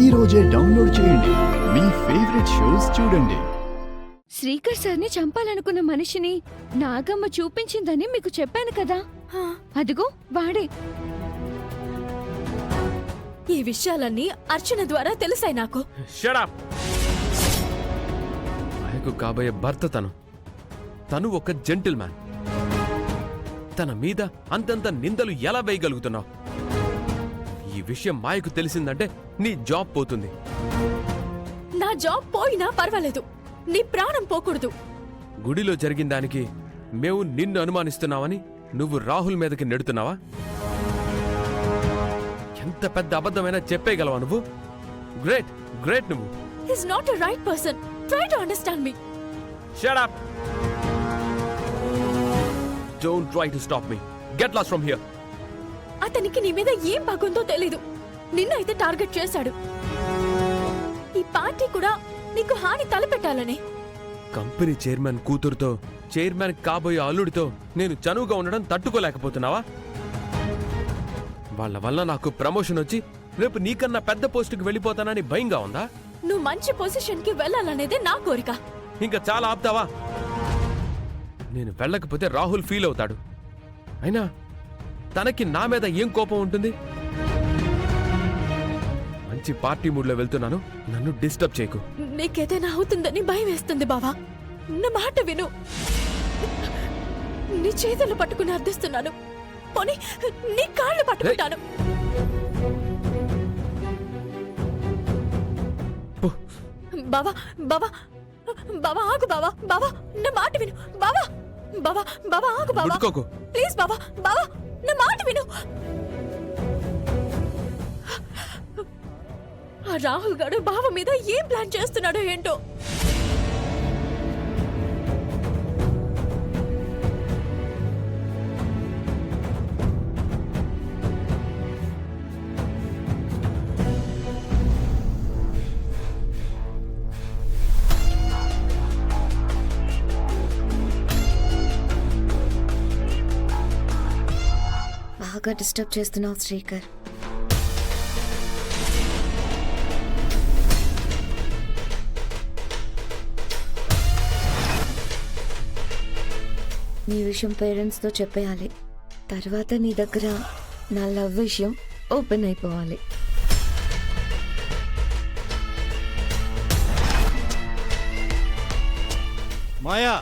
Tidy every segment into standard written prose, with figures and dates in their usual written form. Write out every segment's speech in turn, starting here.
ఈ రోజే డౌన్లోడ్ చేయండి. మీ ఫేవరెట్ షోస్ చూడండి. శ్రీకర్ సార్ని చంపాలనుకున్న మనిషిని నాగమ్మ చూపించిందని మీకు చెప్పాను కదా. అదిగో వాడే. ఈ విషయాలన్నీ అర్చన ద్వారా తెలిసాయి నాకు. Shut up. మాయకు కాబోయే భర్త తను ఒక జెంటిల్ మ్యాన్. తన మీద అంతంత నిందలు ఎలా వేయగలుగుతున్నావు? ఈ విషయం మాయకు తెలిసిందంటే నీ జాబ్ పోతుంది. నా జాబ్ పోయినా పర్వాలేదు, నీ ప్రాణం పోకూడదు. గుడిలో జరిగిన దానికి మేము నిన్ను అనుమానిస్తున్నావని నువ్వు రాహుల్ మీదకి నెడుతున్నావా? ఎంత పెద్ద అబద్ధమైనా చెప్పేయగలవా నువ్వు? Great great. నువ్వు He's not a right person. Try to understand me. Shut up. Don't try to stop me. Get lost from here. అతనికి నీ మీద ఏం బాగుందో తెలీదు. నిన్ను అయితే టార్గెట్ చేశాడు. ఈ పార్టీ కూడా నీకు హాని తలపెట్టాలనే. కంపెనీ చైర్మన్ కూతురుతో, చైర్మన్ కాబోయే అల్లుడితో నేను చనువుగా ఉండడం తట్టుకోలేకపోతున్నావా? వాళ్ళ వల్ల నాకు ప్రమోషన్ వచ్చి రేపు నీకన్నా పెద్ద పోస్టుకి వెళ్ళిపోతానని భయంగా ఉందా? నువ్వు మంచి పొజిషన్ కి వెళ్ళాలనేదే నా కోరిక. ఇంకా చాలా ఆపుతావా? నేను వెళ్ళకపోతే రాహుల్ ఫీల్ అవుతాడు. అయినా తనకి నా మీద ఏం కోపం ఉంటుంది? మంచి పార్టీ మూడ్లో వెళ్తున్నాను, నన్ను డిస్టర్బ్ చేయకు. నీకేదైనా అవుతుందని భయం వేస్తుంది బావా. నా మాట విను. నీ చేతులు పట్టుకుని అర్థిస్తున్నాను. పోనీ నీ కాళ్ళు పట్టుకుంటాను. బావా బావా బావా ఆగు బావా. బావా నా మాట విను. బావా బావా బావా ఆగు బావా. ప్లీజ్ బావా. బావా నా మాట విను. ఆ రాహుల్ గారు బావ మీద ఏం ప్లాన్ చేస్తున్నాడో ఏంటో. బాగా డిస్టర్బ్ చేస్తున్నావు శ్రీకర్. నీ విషయం పేరెంట్స్తో చెప్పేయాలి. తర్వాత నీ దగ్గర నా లవ్ విషయం ఓపెన్ అయిపోవాలి. మాయా,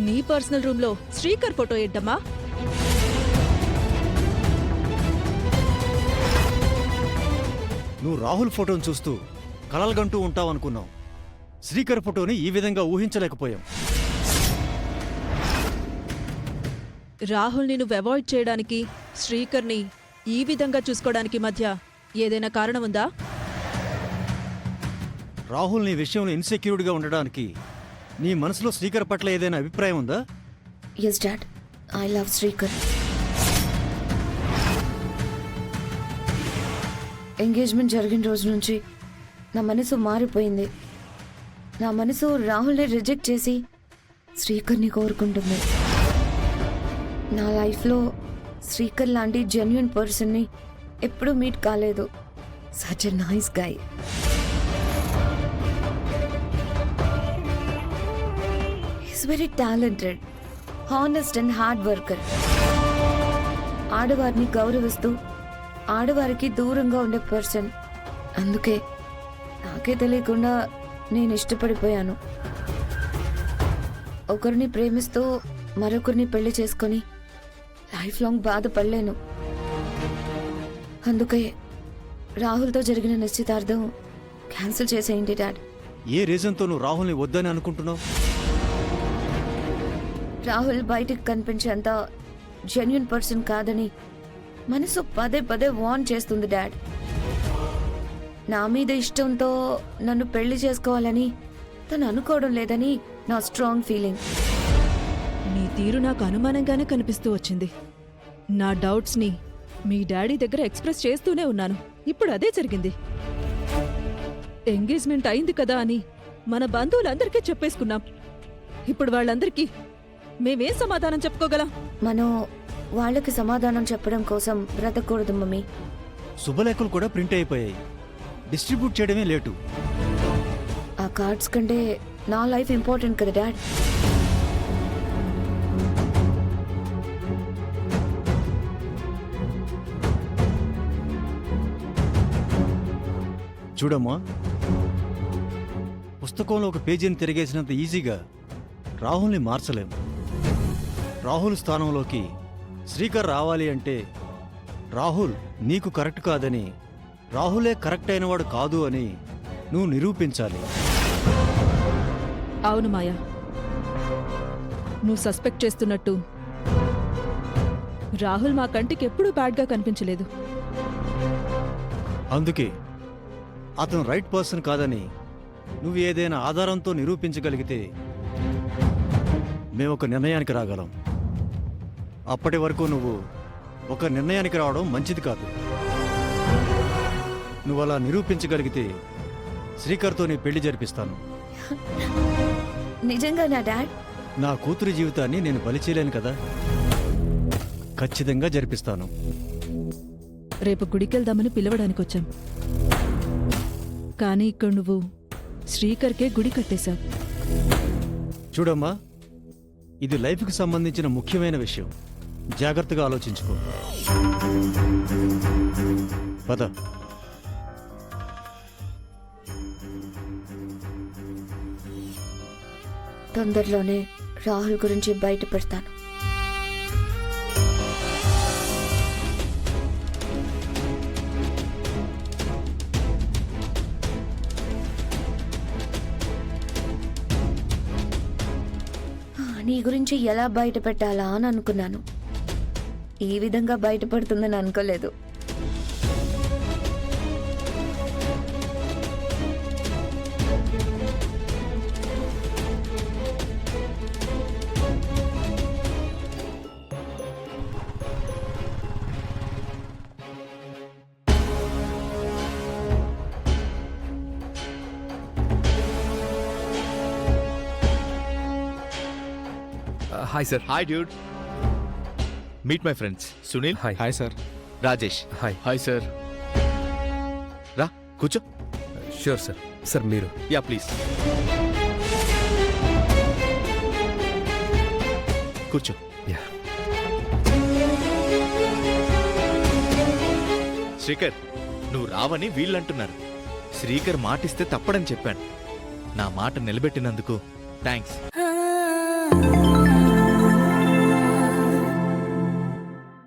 నీ పర్సనల్ రూమ్ లో శ్రీకర్ ఫోటో ఏంటమ్మా? నువ్వు రాహుల్ ఫోటోను చూస్తూ కలలుగంటూ ఉంటావు అనుకున్నావు. శ్రీకర్ ఫోటోని ఈ విధంగా ఊహించలేకపోయాం. రాహుల్ని నువ్వు అవాయిడ్ చేయడానికి, శ్రీకర్ని ఈ విధంగా చూసుకోవడానికి మధ్య ఏదైనా కారణం ఉందా? రాహుల్ నీ విషయంలో ఇన్సెక్యూర్డ్గా ఉండడానికి నీ మనసులో శ్రీకర్ పట్ల ఏదైనా అభిప్రాయం ఉందా? Yes dad, I love Srikar. Engagement జరిగిన రోజు నుంచి నా మనసు మారిపోయింది. నా మనసు రాహుల్ని రిజెక్ట్ చేసి శ్రీకర్ని కోరుకుంటుంది. నా లైఫ్లో శ్రీకర్ లాంటి జెన్యున్ పర్సన్ని ఎప్పుడూ మీట్ కాలేదు. Such a nice guy. Is very talented, honest and hard worker. ఆడవారిని గౌరవిస్తూ ఆడవారికి దూరంగా ఉండే పర్సన్. అందుకే నాకే తెలియకుండా నేను ఇష్టపడిపోయాను. ఒకరిని ప్రేమిస్తూ మరొకరిని పెళ్లి చేసుకొని లైఫ్ లాంగ్ బాధపడలేను. అందుకే రాహుల్తో జరిగిన నిశ్చితార్థం క్యాన్సిల్ చేసేయండి డాడ్. ఏ రీజన్తో నువ్వు రాహుల్ని వద్దని అనుకుంటున్నావు? రాహుల్ బయటికి కనిపించేంత జెన్యున్ పర్సన్ కాదని మనసు పదే పదే వార్న్ చేస్తుంది డాడ్. నా మీద ఇష్టంతో నన్ను పెళ్లి చేసుకోవాలని తను అనుకోవడం లేదని నా స్ట్రాంగ్ ఫీలింగ్. నీ తీరు నాకు అనుమానంగానే కనిపిస్తూ వచ్చింది. నా డౌట్స్ని మీ డాడీ దగ్గర ఎక్స్ప్రెస్ చేస్తూనే ఉన్నాను. ఇప్పుడు అదే జరిగింది. ఎంగేజ్మెంట్ అయింది కదా అని మన బంధువులందరికీ చెప్పేసుకున్నాం. ఇప్పుడు వాళ్ళందరికీ మేమేం సమాధానం చెప్పుకోగలం? మనం వాళ్ళకి సమాధానం చెప్పడం కోసం బ్రతకూడదు మమ్మీ. శుభలేఖలు కూడా ప్రింట్ అయిపోయాయి. డిస్ట్రిబ్యూట్ చేయడమే లేటు. ఆ కార్డ్స్ కంటే నా లైఫ్ ఇంపార్టెంట్ కదా డాడ్. చూడమ్మా, పుస్తకంలో ఒక పేజీని తిరిగేసినంత ఈజీగా రాహుల్ని మార్చలేం. రాహుల్ స్థానంలోకి శ్రీకర్ రావాలి అంటే రాహుల్ నీకు కరెక్ట్ కాదని, రాహులే కరెక్ట్ అయినవాడు కాదు అని నువ్వు నిరూపించాలి. అవును మాయా, నువ్వు సస్పెక్ట్ చేస్తున్నట్టు రాహుల్ మా కంటికి ఎప్పుడూ బ్యాడ్గా కనిపించలేదు. అందుకే అతను రైట్ పర్సన్ కాదని నువ్వు ఏదైనా ఆధారంతో నిరూపించగలిగితే మేము ఒక నిర్ణయానికి రాగలం. అప్పటి వరకు నువ్వు ఒక నిర్ణయానికి రావడం మంచిది కాదు. నువ్వు అలా నిరూపించగలిగితే శ్రీకర్తో నీ పెళ్లి జరిపిస్తాను. నిజంగా నా డాడ్? నా కూతురి జీవితాన్ని నేను బలి చేయలేను కదా. ఖచ్చితంగా జరిపిస్తాను. రేపు గుడికెళ్దామని పిలవడానికి వచ్చాం. కానీ ఇక్కడ నువ్వు శ్రీకర్కే గుడి కట్టేశావు. చూడమ్మా, ఇది లైఫ్కి సంబంధించిన ముఖ్యమైన విషయం. జాగ్రత్తగా ఆలోచించుకో. పద. తొందరలోనే రాహుల్ గురించి బయట పెడతాను. నీ గురించి ఎలా బయట పెట్టాలా అని అనుకున్నాను. ఈ విధంగా బయటపడుతుందని అనుకోలేదు. Hi sir. Hi dude. Meet my friends Sunil. Hi. Hi sir. Rajesh. Hi. Hi sir. రా కూర్చో. Sure sir. సార్ మీరు? యా ప్లీజ్ కూర్చో. యా. శ్రీకర్, నువ్వు రావని వీళ్ళంటున్నారు. శ్రీకర్ మాటిస్తే తప్పడని చెప్పాను. నా మాట నిలబెట్టినందుకు థ్యాంక్స్.